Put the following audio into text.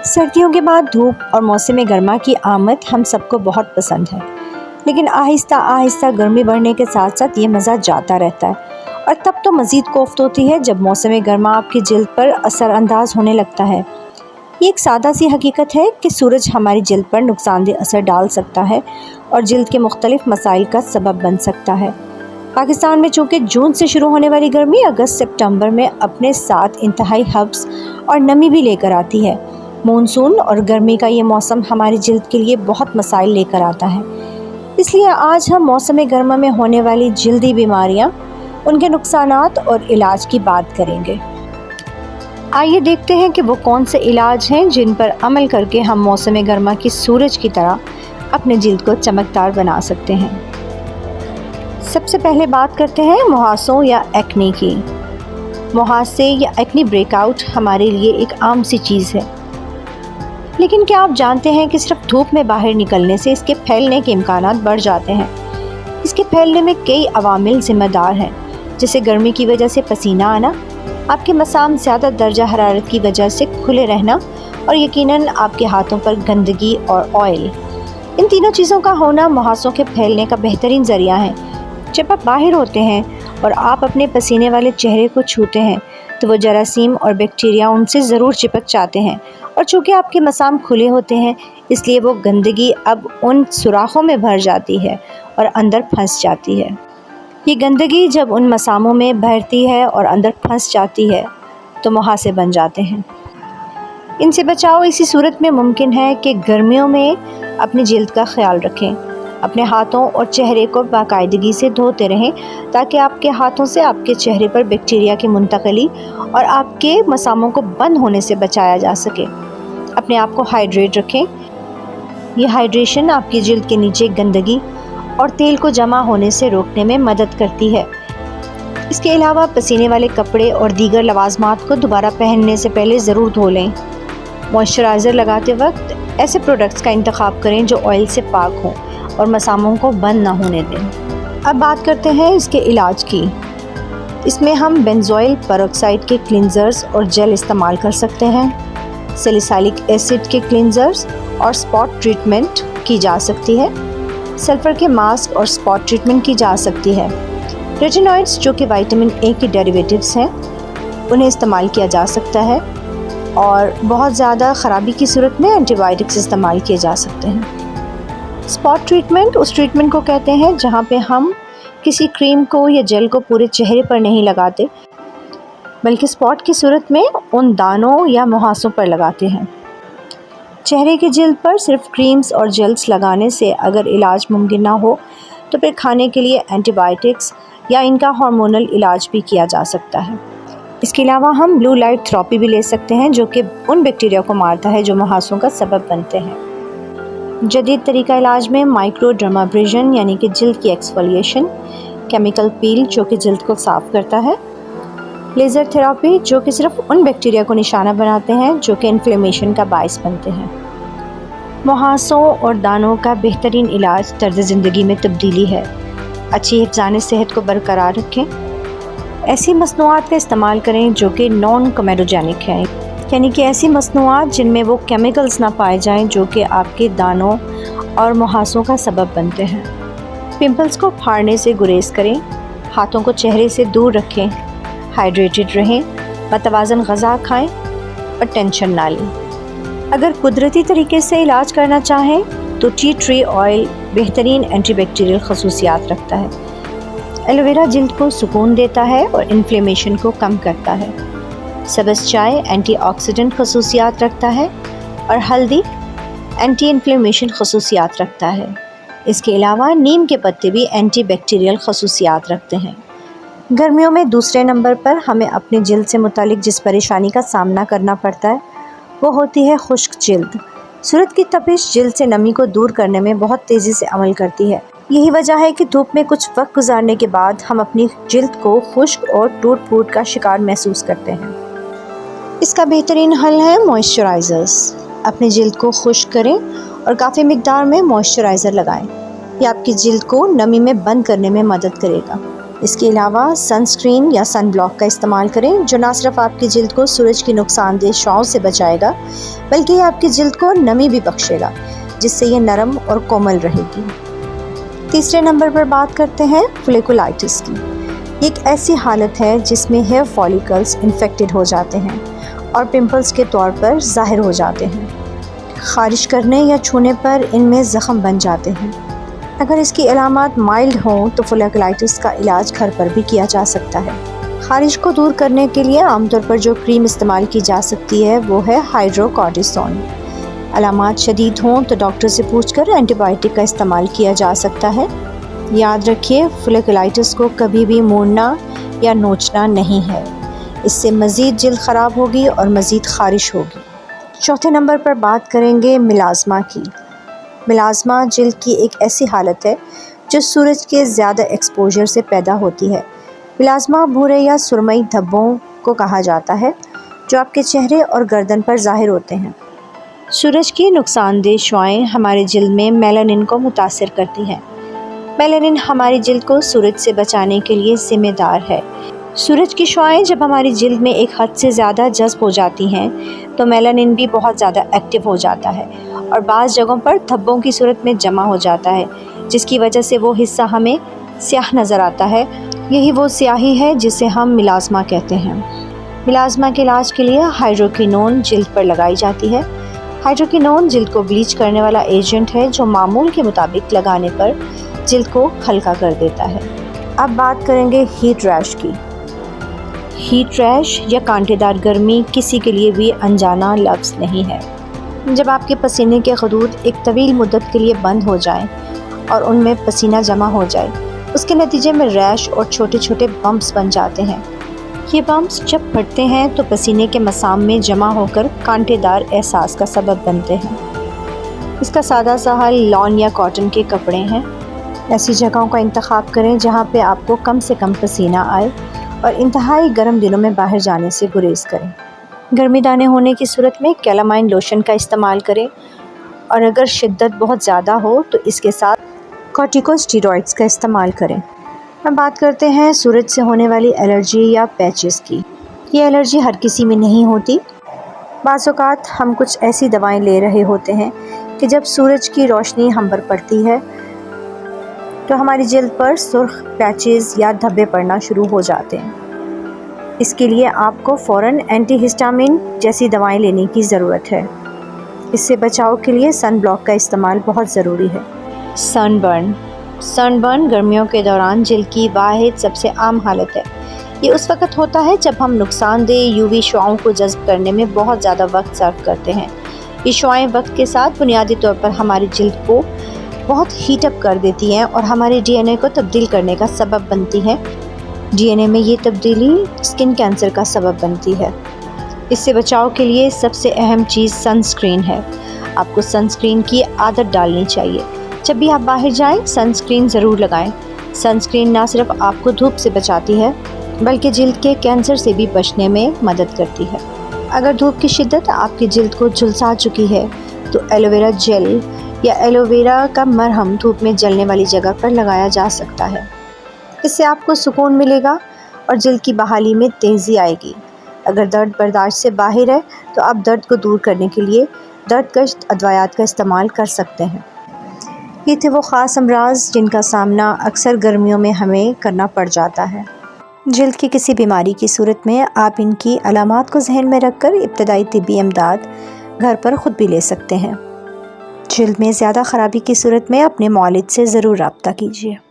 سردیوں کے بعد دھوپ اور موسم گرما کی آمد ہم سب کو بہت پسند ہے، لیکن آہستہ آہستہ گرمی بڑھنے کے ساتھ ساتھ یہ مزہ جاتا رہتا ہے، اور تب تو مزید کوفت ہوتی ہے جب موسم گرما آپ کی جلد پر اثر انداز ہونے لگتا ہے۔ یہ ایک سادہ سی حقیقت ہے کہ سورج ہماری جلد پر نقصان دہ اثر ڈال سکتا ہے اور جلد کے مختلف مسائل کا سبب بن سکتا ہے۔ پاکستان میں چونکہ جون سے شروع ہونے والی گرمی اگست سپتمبر میں اپنے ساتھ انتہائی حبس اور نمی بھی لے کر آتی ہے، مونسون اور گرمی کا یہ موسم ہماری جلد کے لیے بہت مسائل لے کر آتا ہے۔ اس لیے آج ہم موسم گرما میں ہونے والی جلدی بیماریاں، ان کے نقصانات اور علاج کی بات کریں گے۔ آئیے دیکھتے ہیں کہ وہ کون سے علاج ہیں جن پر عمل کر کے ہم موسم گرما کی سورج کی طرح اپنے جلد کو چمکدار بنا سکتے ہیں۔ سب سے پہلے بات کرتے ہیں مہاسوں یا ایکنی کی۔ مہاسے یا ایکنی بریک آؤٹ ہمارے لیے ایک عام سی چیز ہے، لیکن کیا آپ جانتے ہیں کہ صرف دھوپ میں باہر نکلنے سے اس کے پھیلنے کے امکانات بڑھ جاتے ہیں؟ اس کے پھیلنے میں کئی عوامل ذمہ دار ہیں، جیسے گرمی کی وجہ سے پسینہ آنا، آپ کے مسام زیادہ درجہ حرارت کی وجہ سے کھلے رہنا، اور یقیناً آپ کے ہاتھوں پر گندگی اور آئل۔ ان تینوں چیزوں کا ہونا مہاسوں کے پھیلنے کا بہترین ذریعہ ہے۔ جب آپ باہر ہوتے ہیں اور آپ اپنے پسینے والے چہرے کو چھوتے ہیں تو وہ جراثیم اور بیکٹیریا ان سے ضرور چپک جاتے ہیں، اور چونکہ آپ کے مسام کھلے ہوتے ہیں اس لیے وہ گندگی اب ان سوراخوں میں بھر جاتی ہے اور اندر پھنس جاتی ہے۔ یہ گندگی جب ان مساموں میں بھرتی ہے اور اندر پھنس جاتی ہے تو مہاسے بن جاتے ہیں۔ ان سے بچاؤ اسی صورت میں ممکن ہے کہ گرمیوں میں اپنی جلد کا خیال رکھیں، اپنے ہاتھوں اور چہرے کو باقاعدگی سے دھوتے رہیں تاکہ آپ کے ہاتھوں سے آپ کے چہرے پر بیکٹیریا کی منتقلی اور آپ کے مساموں کو بند ہونے سے بچایا جا سکے۔ اپنے آپ کو ہائیڈریٹ رکھیں۔ یہ ہائیڈریشن آپ کی جلد کے نیچے گندگی اور تیل کو جمع ہونے سے روکنے میں مدد کرتی ہے۔ اس کے علاوہ پسینے والے کپڑے اور دیگر لوازمات کو دوبارہ پہننے سے پہلے ضرور دھو لیں۔ موئسچرائزر لگاتے وقت ایسے پروڈکٹس کا انتخاب کریں جو آئل سے پاک ہوں اور مساموں کو بند نہ ہونے دیں۔ اب بات کرتے ہیں اس کے علاج کی۔ اس میں ہم بینزوئل پیروکسائڈ کے کلینزرز اور جیل استعمال کر سکتے ہیں۔ سیلیسائلک ایسڈ کے کلینزرز اور سپاٹ ٹریٹمنٹ کی جا سکتی ہے۔ سلفر کے ماسک اور سپاٹ ٹریٹمنٹ کی جا سکتی ہے۔ ریٹینوئڈز جو کہ وٹامن اے کے ڈیریویٹیوز ہیں انہیں استعمال کیا جا سکتا ہے، اور بہت زیادہ خرابی کی صورت میں اینٹی بائیوٹکس استعمال کیے جا سکتے ہیں۔ سپاٹ ٹریٹمنٹ اس ٹریٹمنٹ کو کہتے ہیں جہاں پہ ہم کسی کریم کو یا جیل کو پورے چہرے پر نہیں لگاتے، بلکہ سپاٹ کی صورت میں ان دانوں یا مہاسوں پر لگاتے ہیں۔ چہرے کی جلد پر صرف کریمز اور جیلز لگانے سے اگر علاج ممکن نہ ہو تو پھر کھانے کے لیے اینٹی بائیوٹکس یا ان کا ہارمونل علاج بھی کیا جا سکتا ہے۔ اس کے علاوہ ہم بلو لائٹ تھراپی بھی لے سکتے ہیں جو کہ ان بیکٹیریا کو مارتا ہے جو مہاسوں کا سبب بنتے ہیں۔ جدید طریقہ علاج میں مائکرو ڈرمابریشن یعنی کہ جلد کی ایکسفولیشن، کیمیکل پیل جو کہ جلد کو صاف کرتا ہے، لیزر تھراپی جو کہ صرف ان بیکٹیریا کو نشانہ بناتے ہیں جو کہ انفلیمیشن کا باعث بنتے ہیں۔ مہاسوں اور دانوں کا بہترین علاج طرز زندگی میں تبدیلی ہے۔ اچھی حفظان صحت کو برقرار رکھیں۔ ایسی مصنوعات کا استعمال کریں جو کہ نان کمیڈوجینک ہیں، یعنی کہ ایسی مصنوعات جن میں وہ کیمیکلز نہ پائے جائیں جو کہ آپ کے دانوں اور مہاسوں کا سبب بنتے ہیں۔ پمپلز کو پھاڑنے سے گریز کریں۔ ہاتھوں کو چہرے سے دور رکھیں۔ ہائیڈریٹڈ رہیں، متوازن غذا کھائیں اور ٹینشن نہ لیں۔ اگر قدرتی طریقے سے علاج کرنا چاہیں تو ٹی ٹری آئل بہترین اینٹی بیکٹیریل خصوصیات رکھتا ہے۔ ایلو ویرا جلد کو سکون دیتا ہے اور انفلیمیشن کو کم کرتا ہے۔ سبز چائے اینٹی آکسیڈنٹ خصوصیات رکھتا ہے اور ہلدی اینٹی انفلیمیشن خصوصیات رکھتا ہے۔ اس کے علاوہ نیم کے پتے بھی اینٹی بیکٹیریل خصوصیات رکھتے ہیں۔ گرمیوں میں دوسرے نمبر پر ہمیں اپنے جلد سے متعلق جس پریشانی کا سامنا کرنا پڑتا ہے وہ ہوتی ہے خشک جلد۔ صورت کی تپش جلد سے نمی کو دور کرنے میں بہت تیزی سے عمل کرتی ہے۔ یہی وجہ ہے کہ دھوپ میں کچھ وقت گزارنے کے بعد ہم اپنی جلد کو خشک اور ٹوٹ پھوٹ کا شکار محسوس کرتے ہیں۔ اس کا بہترین حل ہے موئسچرائزرز۔ اپنی جلد کو خشک کریں اور کافی مقدار میں موئسچرائزر لگائیں۔ یہ آپ کی جلد کو نمی میں بند کرنے میں مدد کرے گا۔ اس کے علاوہ سن اسکرین یا سن بلاک کا استعمال کریں، جو نہ صرف آپ کی جلد کو سورج کی نقصان دہ شعاؤں سے بچائے گا بلکہ یہ آپ کی جلد کو نمی بھی بخشے گا، جس سے یہ نرم اور کومل رہے گی۔ تیسرے نمبر پر بات کرتے ہیں فولیکولائٹس کی۔ یہ ایک ایسی حالت ہے جس میں ہیئر فالیکلز انفیکٹڈ ہو جاتے ہیں اور پمپلز کے طور پر ظاہر ہو جاتے ہیں۔ خارش کرنے یا چھونے پر ان میں زخم بن جاتے ہیں۔ اگر اس کی علامات مائلڈ ہوں تو فولیکولائٹس کا علاج گھر پر بھی کیا جا سکتا ہے۔ خارش کو دور کرنے کے لیے عام طور پر جو کریم استعمال کی جا سکتی ہے وہ ہے ہائیڈروکورٹیسون۔ علامات شدید ہوں تو ڈاکٹر سے پوچھ کر اینٹی بائیوٹک کا استعمال کیا جا سکتا ہے۔ یاد رکھیے، فولیکولائٹس کو کبھی بھی موڑنا یا نوچنا نہیں ہے، اس سے مزید جلد خراب ہوگی اور مزید خارش ہوگی۔ چوتھے نمبر پر بات کریں گے میلاسما کی۔ میلاسما جلد کی ایک ایسی حالت ہے جو سورج کے زیادہ ایکسپوجر سے پیدا ہوتی ہے۔ میلاسما بھورے یا سرمئی دھبوں کو کہا جاتا ہے جو آپ کے چہرے اور گردن پر ظاہر ہوتے ہیں۔ سورج کی نقصان دہ شعاعیں ہمارے جلد میں میلانن کو متاثر کرتی ہیں۔ میلانن ہماری جلد کو سورج سے بچانے کے لیے ذمہ دار ہے۔ سورج کی شعاعیں جب ہماری جلد میں ایک حد سے زیادہ جذب ہو جاتی ہیں تو میلانن بھی بہت زیادہ ایکٹیو ہو جاتا ہے اور بعض جگہوں پر دھبوں کی صورت میں جمع ہو جاتا ہے، جس کی وجہ سے وہ حصہ ہمیں سیاہ نظر آتا ہے۔ یہی وہ سیاہی ہے جسے ہم میلاسما کہتے ہیں۔ میلاسما کے علاج کے لیے ہائیڈروکینون جلد پر لگائی جاتی ہے۔ ہائیڈروکینون جلد کو بلیچ کرنے والا ایجنٹ ہے جو معمول کے مطابق لگانے پر جلد کو ہلکا کر دیتا ہے۔ اب بات کریں گے ہیٹ ریش کی۔ ہیٹ ریش یا کانٹے دار گرمی کسی کے لیے بھی انجانا لفظ نہیں ہے۔ جب آپ کے پسینے کے خطوط ایک طویل مدت کے لیے بند ہو جائیں اور ان میں پسینہ جمع ہو جائے، اس کے نتیجے میں ریش اور چھوٹے چھوٹے بمپس بن جاتے ہیں۔ یہ بمپس جب پھٹتے ہیں تو پسینے کے مسام میں جمع ہو کر کانٹے دار احساس کا سبب بنتے ہیں۔ اس کا سادہ سا حل لان یا کاٹن کے کپڑے ہیں۔ ایسی جگہوں کا انتخاب کریں جہاں پہ آپ کو کم سے کم پسینہ آئے اور انتہائی گرم دنوں میں باہر جانے سے گریز کریں۔ گرمی دانے ہونے کی صورت میں کیلامائن لوشن کا استعمال کریں اور اگر شدت بہت زیادہ ہو تو اس کے ساتھ کورٹیکوسٹیرائڈز کا استعمال کریں۔ اب بات کرتے ہیں سورج سے ہونے والی الرجی یا پیچز کی۔ یہ الرجی ہر کسی میں نہیں ہوتی۔ بعض اوقات ہم کچھ ایسی دوائیں لے رہے ہوتے ہیں کہ جب سورج کی روشنی ہم پر پڑتی ہے تو ہماری جلد پر سرخ پیچز یا دھبے پڑنا شروع ہو جاتے ہیں۔ اس کے لیے آپ کو فوراً اینٹی ہسٹامین جیسی دوائیں لینے کی ضرورت ہے۔ اس سے بچاؤ کے لیے سن بلاک کا استعمال بہت ضروری ہے۔ سن برن گرمیوں کے دوران جلد کی واحد سب سے عام حالت ہے۔ یہ اس وقت ہوتا ہے جب ہم نقصان دہ یووی شعاؤں کو جذب کرنے میں بہت زیادہ وقت صرف کرتے ہیں۔ یہ شعاعیں وقت کے ساتھ بنیادی طور پر ہماری جلد کو بہت ہیٹ اپ کر دیتی ہیں اور ہمارے ڈی این اے کو تبدیل کرنے کا سبب بنتی ہیں۔ ڈی این اے میں یہ تبدیلی اسکن کینسر کا سبب بنتی ہے۔ اس سے بچاؤ کے لیے سب سے اہم چیز سن اسکرین ہے۔ آپ کو سن اسکرین کی عادت ڈالنی چاہیے۔ جب بھی آپ باہر جائیں سن اسکرین ضرور لگائیں۔ سن اسکرین نہ صرف آپ کو دھوپ سے بچاتی ہے بلکہ جلد کے کینسر سے بھی بچنے میں مدد کرتی ہے۔ اگر دھوپ کی شدت آپ کی جلد کو جھلسا چکی ہے تو ایلوویرا جیل یا ایلوویرا کا مرہم دھوپ میں جلنے والی جگہ پر لگایا جا سکتا ہے۔ اس سے آپ کو سکون ملے گا اور جلد کی بحالی میں تیزی آئے گی۔ اگر درد برداشت سے باہر ہے تو آپ درد کو دور کرنے کے لیے درد کش ادویات کا استعمال کر سکتے ہیں۔ یہ تھے وہ خاص امراض جن کا سامنا اکثر گرمیوں میں ہمیں کرنا پڑ جاتا ہے۔ جلد کی کسی بیماری کی صورت میں آپ ان کی علامات کو ذہن میں رکھ کر ابتدائی طبی امداد گھر پر خود بھی لے سکتے ہیں۔ جلد میں زیادہ خرابی کی صورت میں اپنے معالج سے ضرور رابطہ کیجیے۔